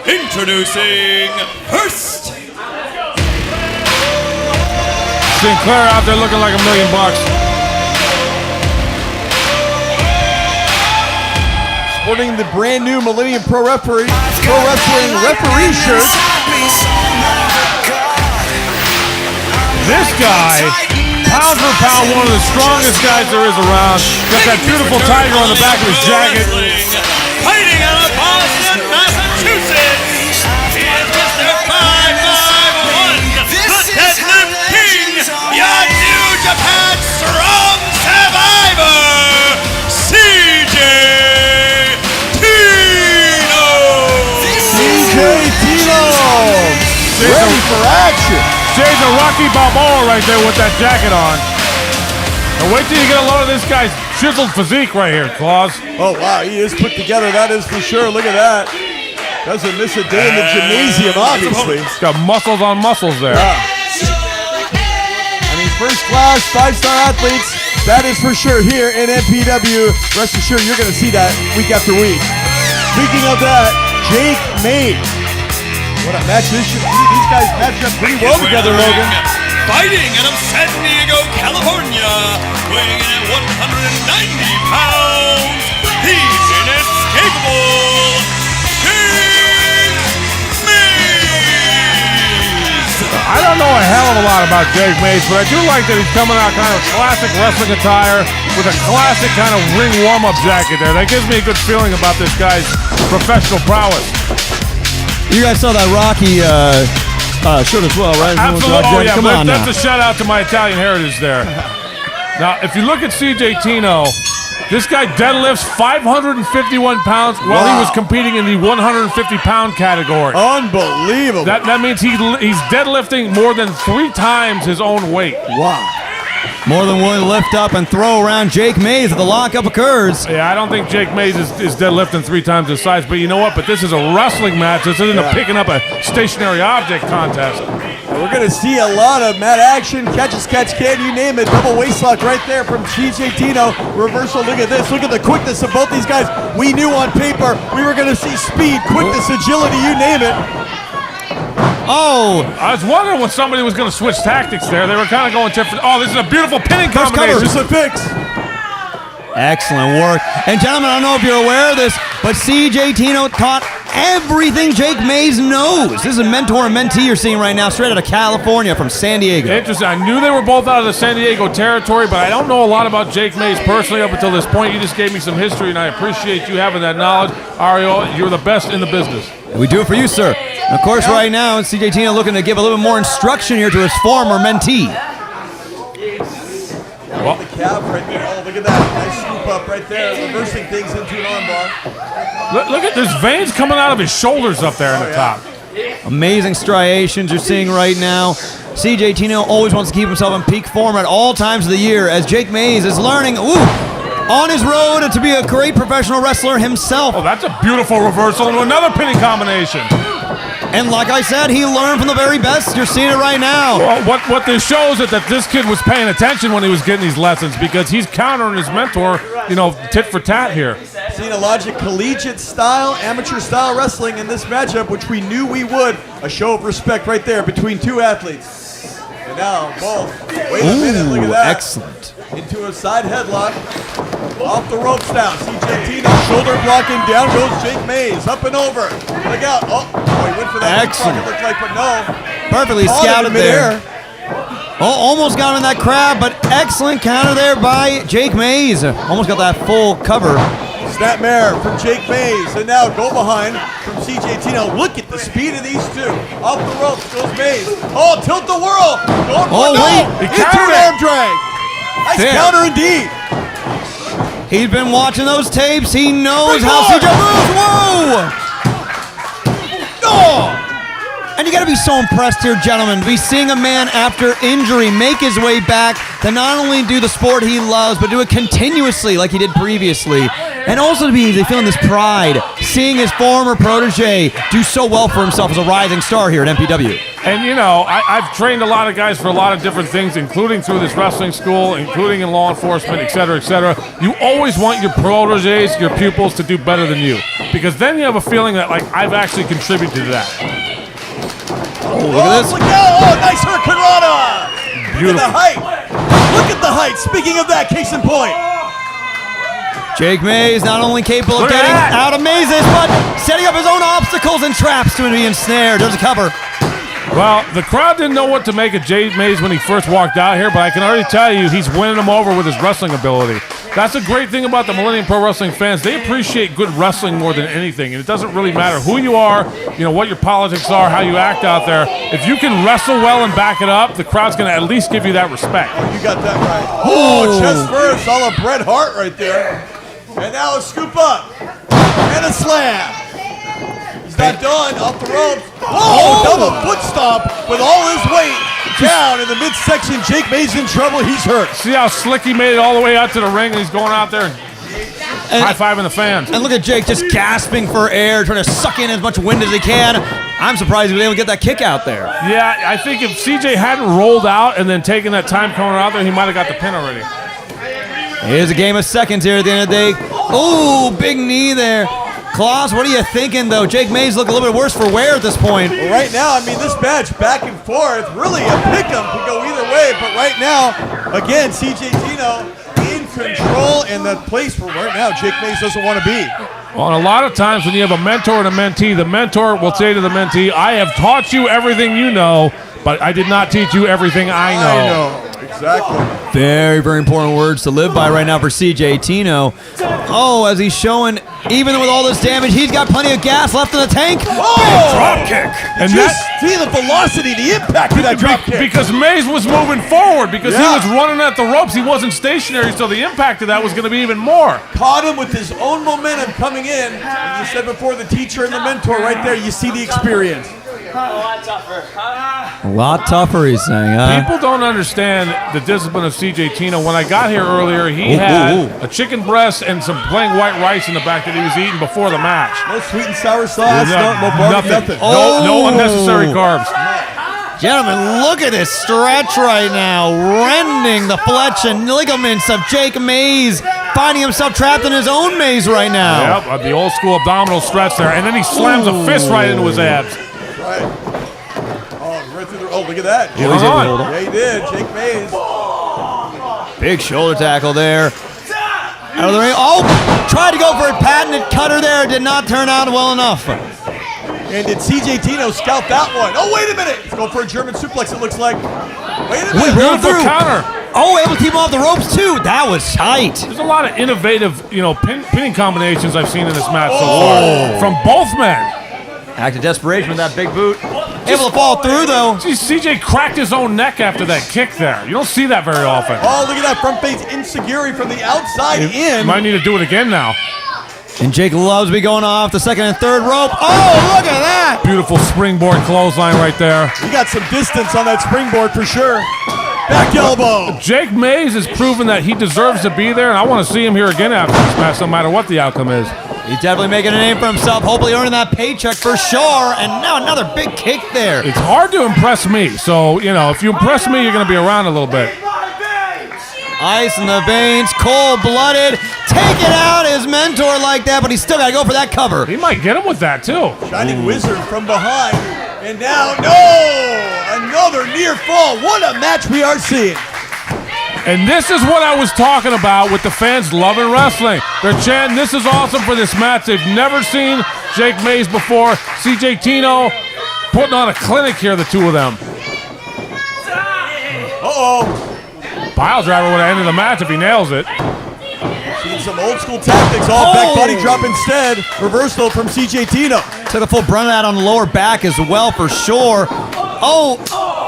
introducing first. Sinclair out there looking like $1 million. Sporting the brand new Millennium Pro Wrestling referee shirt. This guy, pound for pound, one of the strongest guys there is around. Got that beautiful tiger on the back of his jacket. Fighting out of Boston, Massachusetts. He is Mr. 551, the Deadlift King, your New Japan Strong Survivor, CJ Tino. CJ Tino, ready for action. Jay's a Rocky Balboa right there with that jacket on. And wait till you get a load of this guy's chiseled physique right here, Claus. Oh, wow, he is put together, that is for sure. Look at that. Doesn't miss a day in the gymnasium, obviously. He's got muscles on muscles there. Yeah. I mean, first class, 5-star athletes, that is for sure here in NPW. Rest assured, you're going to see that week after week. Speaking of that, Jake Mays. What a match this should be. These guys matched up pretty well together, Logan. Fighting out of San Diego, California, weighing in at 190 pounds, the inescapable Jake Mays. I don't know a hell of a lot about Jake Mays, but I do like that he's coming out kind of classic wrestling attire with a classic kind of ring warm-up jacket there. That gives me a good feeling about this guy's professional prowess. You guys saw that Rocky shirt as well, right? Absolutely. Oh, yeah. Come on that's a shout out to my Italian heritage there. Now, if you look at CJ Tino, this guy deadlifts 551 pounds while he was competing in the 150-pound category. Unbelievable. That means he's deadlifting more than 3 times his own weight. Wow. More than one lift up and throw around Jake Mays if the lockup occurs. Yeah, I don't think Jake Mays is deadlifting 3 times his size, but you know what? But this is a wrestling match. This isn't a picking up a stationary object contest. And we're going to see a lot of mat action, catch as catch can, you name it. Double waist lock right there from CJ Tino. Reversal, look at this. Look at the quickness of both these guys. We knew on paper we were going to see speed, quickness, agility, you name it. Oh! I was wondering when somebody was going to switch tactics there. They were kind of going different. Oh, this is a beautiful pinning combination. This is a fix. Excellent work. And gentlemen, I don't know if you're aware of this, but CJ Tino taught everything Jake Mays knows. This is a mentor and mentee you're seeing right now, straight out of California from San Diego. Interesting. I knew they were both out of the San Diego territory, but I don't know a lot about Jake Mays personally up until this point. You just gave me some history, and I appreciate you having that knowledge. Ario, you're the best in the business. We do it for you, sir. And of course, right now, CJ Tino looking to give a little bit more instruction here to his former mentee. Well, the calf right there. Oh, look at that. Nice scoop up right there. Reversing things into an armbar. Look at this veins coming out of his shoulders up there in the top. Amazing striations you're seeing right now. CJ Tino always wants to keep himself in peak form at all times of the year, as Jake Mays is learning, on his road to be a great professional wrestler himself. Oh, that's a beautiful reversal into another pinning combination. And like I said, he learned from the very best. You're seeing it right now. Well, what this shows is that this kid was paying attention when he was getting these lessons, because he's countering his mentor, tit for tat here. Seeing a logic collegiate style, amateur style wrestling in this matchup, which we knew we would. A show of respect right there between two athletes. And now both. Wait a minute, look at that. Excellent. Into a side headlock. Off the ropes now. CJ Tino shoulder blocking. Down goes Jake Mays. Up and over. Look out. Oh, he went for that. Excellent. It looked like, but no. Perfectly scouted there. Oh, almost got him in that crab, but excellent counter there by Jake Mays. Almost got that full cover. Snapmare from Jake Mays. And now go behind from CJ Tino. Look at the speed of these two. Off the ropes goes Mays. Oh, tilt the whirl. Going for wait. Into an arm drag. Nice counter indeed. He's been watching those tapes. He knows how CJ moves. Whoa! Oh! And you got to be so impressed here, gentlemen, to be seeing a man after injury make his way back to not only do the sport he loves, but do it continuously like he did previously. And also to be feeling this pride, seeing his former protege do so well for himself as a rising star here at MPW. And I've trained a lot of guys for a lot of different things, including through this wrestling school, including in law enforcement, et cetera, et cetera. You always want your proteges, your pupils, to do better than you, because then you have a feeling that, like, I've actually contributed to that. Oh, look at this. Look out. Oh, nice Hurricane Rana. Beautiful. Look at the height. Look at the height. Speaking of that, case in point. Jake Mays not only capable of Look at getting that. out of mazes, but setting up his own obstacles and traps to be ensnared. There's a cover. Well, the crowd didn't know what to make of Jake Mays when he first walked out here, but I can already tell you he's winning them over with his wrestling ability. That's a great thing about the Millennium Pro Wrestling fans. They appreciate good wrestling more than anything, and it doesn't really matter who you are, you know, what your politics are, how you act out there. If you can wrestle well and back it up, the crowd's going to at least give you that respect. You got that right. Oh, chest first. All of Bret Hart right there. And now a scoop up. And a slam. He's not done. Off the ropes. Oh, double foot stomp with all his weight down in the midsection. Jake Mays in trouble. He's hurt. See how slick he made it all the way out to the ring, and he's going out there and high-fiving the fans. And look at Jake just gasping for air, trying to suck in as much wind as he can. I'm surprised he was able to get that kick out there. Yeah, I think if CJ hadn't rolled out and then taken that time coming out there, he might have got the pin already. Here's a game of seconds here at the end of the day. Oh, big knee there. Klaus, what are you thinking, though? Jake Mays look a little bit worse for wear at this point. Well, right now, I mean, this match back and forth, really a pick-em could go either way. But right now, again, CJ Tino in control in the place where right now Jake Mays doesn't want to be. Well, and a lot of times when you have a mentor and a mentee, the mentor will say to the mentee, I have taught you everything you know, but I did not teach you everything I know. Exactly. Very, very important words to live by right now for CJ Tino. Oh, as he's showing, even with all this damage, he's got plenty of gas left in the tank. Oh! Drop kick. And Did you that, see the velocity, the impact of that drop kick? because Mays was moving forward, because he Yeah. was running at the ropes. He wasn't stationary, so the impact of that was going to be even more. Caught him with his own momentum coming in. And you said before, the teacher and the mentor right there, you see the experience. A lot tougher, he's saying, huh? People don't understand the discipline of CJ Tino. When I got here earlier, he had a chicken breast and some plain white rice in the back that he was eating before the match. No sweet and sour sauce, no barbecue, nothing. No unnecessary carbs. Gentlemen, look at this stretch right now, rending the flesh and ligaments of Jake Mays, finding himself trapped in his own maze right now. Yep, the old school abdominal stretch there, and then he slams a fist right into his abs. Right. Oh, right through the. Oh, look at that. He was on. Yeah, he did. Jake Mays. Big shoulder tackle there. Out of the ring. Oh, tried to go for a patented cutter there. Did not turn out well enough. And did CJ Tino scout that one? Oh, wait a minute. Let's go for a German suplex, it looks like. Wait a minute. Rolled Beautiful through. counter. Oh, able to keep him off the ropes too. That was tight. There's a lot of innovative, pinning combinations I've seen in this match so far from both men. Act of desperation with that big boot. Able to fall through though. Geez, CJ cracked his own neck after that kick there. You don't see that very often. Oh, look at that front face enziguri from the outside in. Might need to do it again now. And Jake loves to be going off the second and third rope. Oh, look at that. Beautiful springboard clothesline right there. He got some distance on that springboard for sure. Back elbow. Jake Mays has proven that he deserves to be there, and I want to see him here again after this match, no matter what the outcome is. He's definitely making a name for himself, hopefully earning that paycheck for sure. And now another big kick there. It's hard to impress me, so, if you impress me, you're going to be around a little bit. Ice in the veins, cold-blooded, taking out his mentor like that, but he's still got to go for that cover. He might get him with that, too. Shining Wizard from behind. And now, no! Another near fall. What a match we are seeing. And this is what I was talking about with the fans loving wrestling. They're chanting, this is awesome for this match. They've never seen Jake Mays before. CJ Tino putting on a clinic here, the two of them. Uh-oh. Piledriver would have ended the match if he nails it. Seen some old school tactics. All back body drop instead. Reversal from CJ Tino. Took a full brunt of that on the lower back as well for sure. Oh,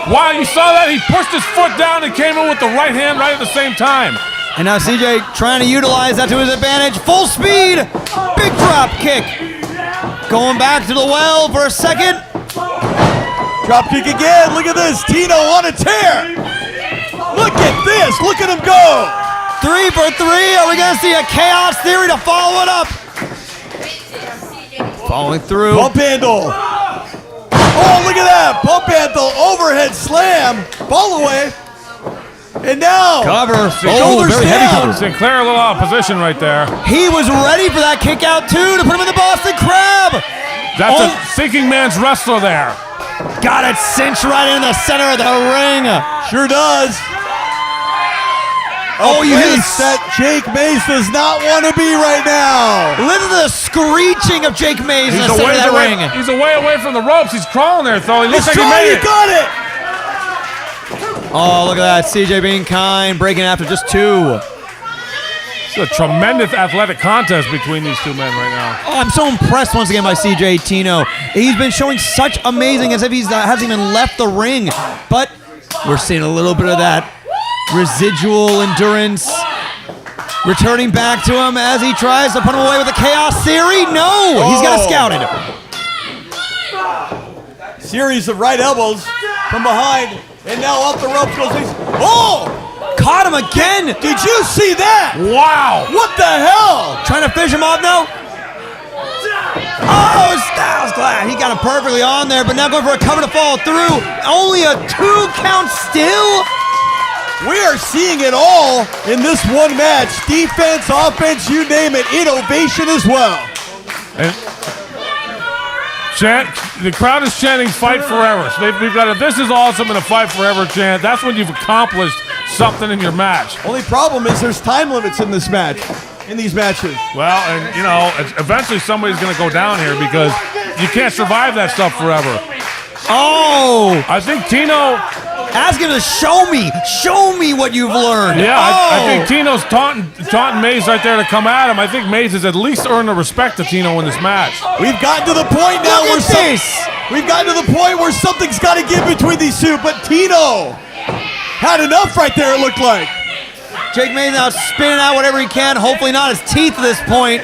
Wow, you saw that? He pushed his foot down and came in with the right hand right at the same time. and now CJ trying to utilize that to his advantage. Full speed, big drop kick. Going back to the well for a second. Drop kick again. Look at this. Tino on a tear. Look at this. Look at him go. 3 for 3. Are we going to see a chaos theory to follow it up? Following through. Pump handle. Oh, look at that. Pump handle. Overhead slam. Ball away. And now, Cover. Shoulders Very heavy down. cover. Sinclair a little out of position right there. He was ready for that kick out too to put him in the Boston Crab. That's a thinking man's wrestler there. Got it cinched right in the center of the ring. Sure does. Oh, you hear Place that Jake Mays does not want to be right now. Listen to the screeching of Jake Mays in He's the a center ways of that away. ring. He's a way away from the ropes. He's crawling there, though. He looks like he made You it. got it. Oh, look at that. CJ being kind, breaking after just 2. It's a tremendous athletic contest between these two men right now. Oh, I'm so impressed once again by CJ Tino. He's been showing such amazing as if he hasn't even left the ring. But we're seeing a little bit of that residual endurance returning back to him as he tries to put him away with the Chaos Theory. No, he's got scouted. Series of right elbows from behind, and now off the ropes goes. Oh! Caught him again. Did you see that? Wow! What the hell? Trying to fish him off now. Oh, Styles Clash. He got him perfectly on there, but now going for a cover to fall through. Only a 2 count still. We are seeing it all in this one match. Defense, offense, you name it. Innovation as well. And the crowd is chanting "Fight Forever." So we've got a "This is awesome" and a "Fight Forever" chant. That's when you've accomplished something in your match. Only problem is there's time limits in this match, in these matches. Well, and you know, eventually somebody's going to go down here because you can't survive that stuff forever. Oh, I think Tino. ask him to show me what you've learned. Yeah, oh. I think Tino's taunting Mays right there to come at him. I think Mays has at least earned the respect of Tino in this match. We've gotten to the point now Look where at this. we've gotten to the point where something's got to give between these two. But Tino had enough right there. It looked like. Jake Mays now spinning out whatever he can. Hopefully not his teeth at this point.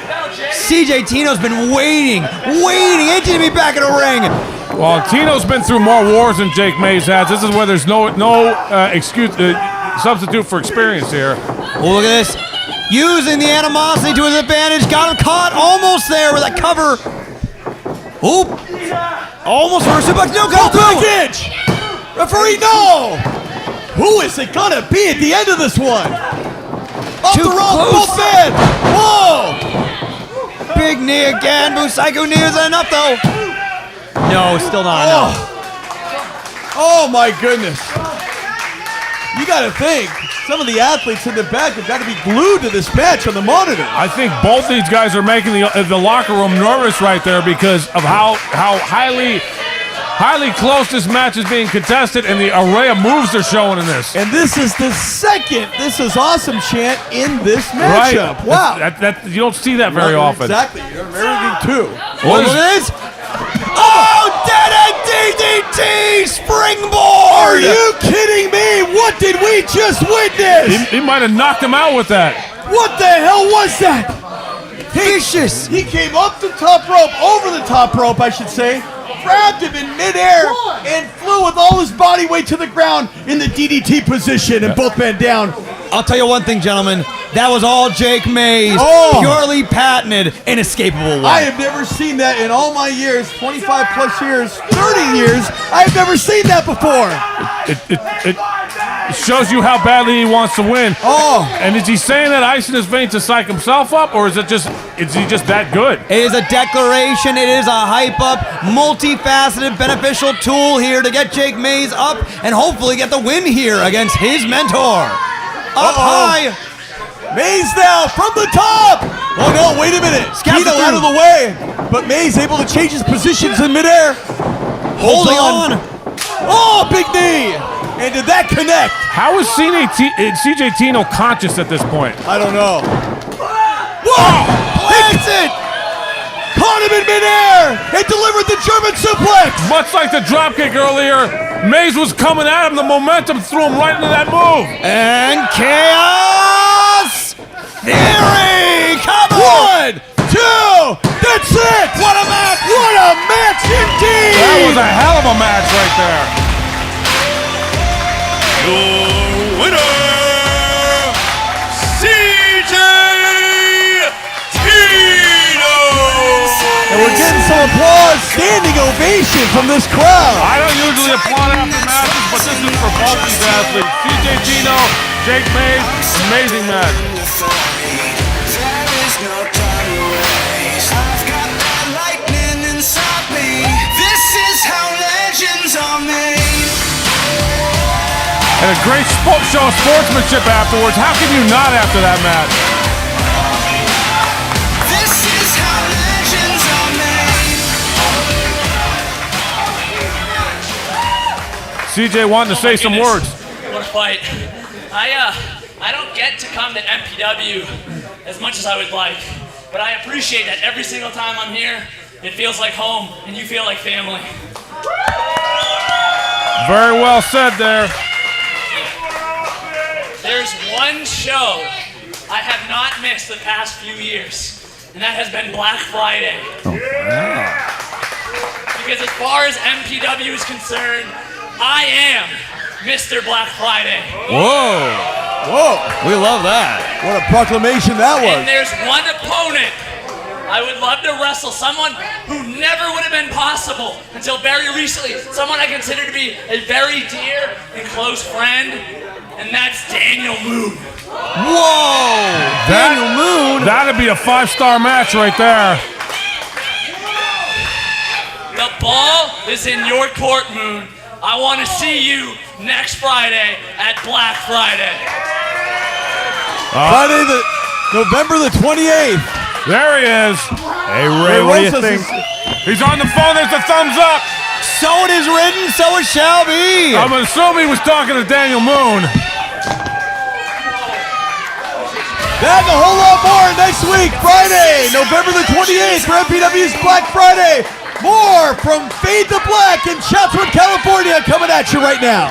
CJ Tino's been waiting, itching to be back in the ring. Well, Tino's been through more wars than Jake Mays has. This is where there's no excuse, substitute for experience here. Oh, look at this. Using the animosity to his advantage. Got him caught almost there with that cover. Oop. Almost for a suplex. No, go through. Package. Referee, no. Who is it gonna be at the end of this one? Off Too the rope, close. both men. Whoa. Big knee again. Busaiku knee isn't enough though. No, still not enough. Oh my goodness. You gotta think, some of the athletes in the back have got to be glued to this match on the monitor. I think both these guys are making the locker room nervous right there because of how highly close this match is being contested and the array of moves they're showing in this. And this is the second "This is awesome" chant in this Right. matchup. Wow. That you don't see that very often. Exactly. You're everything too. What Look is- at this. Oh, dead end DDT springboard. Are you kidding me? What did we just witness? He might have knocked him out with that. What the hell was that? Vicious. He came up the top rope, over the top rope, I should say, grabbed him in midair, and flew with all his body weight to the ground in the DDT position, and both men down. I'll tell you one thing, gentlemen. That was all Jake Mays. Oh. Purely patented, inescapable one. I have never seen that in all my years, 25 plus years, 30 years. I've never seen that before. It shows you how badly he wants to win. Oh. And is he saying that ice in his veins to psych himself up, or is he just that good? It is a declaration. It is a hype up, multifaceted, beneficial tool here to get Jake Mays up and hopefully get the win here against his mentor. Up high. Mays now from the top. Oh no, wait a minute. Scouts Tino it out of the way. But Mays able to change his positions in midair. Holding on. Oh, big knee. And did that connect? How is CJ Tino conscious at this point? I don't know. Whoa! Plants it! Caught him in midair and delivered the German suplex. Much like the dropkick earlier, Mays was coming at him. The momentum threw him right into that move. And Chaos Theory! Come on! 1, 2, that's it! What a match! What a match indeed! That was a hell of a match right there. Your winner, CJ Tino! And we're getting some applause, standing ovation from this crowd. I don't usually applaud after matches, but this is for both these athletes. CJ Tino, Jake Mays, amazing match. And a great show of sportsmanship afterwards. How can you not after that match? This is how legends are made. CJ wanted to say some words. What a fight. I don't get to come to MPW as much as I would like, but I appreciate that every single time I'm here, it feels like home and you feel like family. Very well said there. There's one show I have not missed the past few years, and that has been Black Friday. Because as far as MPW is concerned, I am Mr. Black Friday. Whoa. We love that. What a proclamation that And was. there's one opponent I would love to wrestle, someone who never would have been possible until very recently, someone I consider to be a very dear and close friend, and that's Daniel Moon. Whoa! Daniel Moon. That'd be a 5-star match right there. The ball is in your court, Moon. I want to see you next Friday at Black Friday. Friday, November the 28th. There he is. Hey, Ray, what do you think? He's on the phone. There's the thumbs up. So it is written, so it shall be. I'm assuming he was talking to Daniel Moon. That and a whole lot more next week, Friday, November the 28th for MPW's Black Friday. More from Fade to Black in Chatsworth, California, coming at you right now.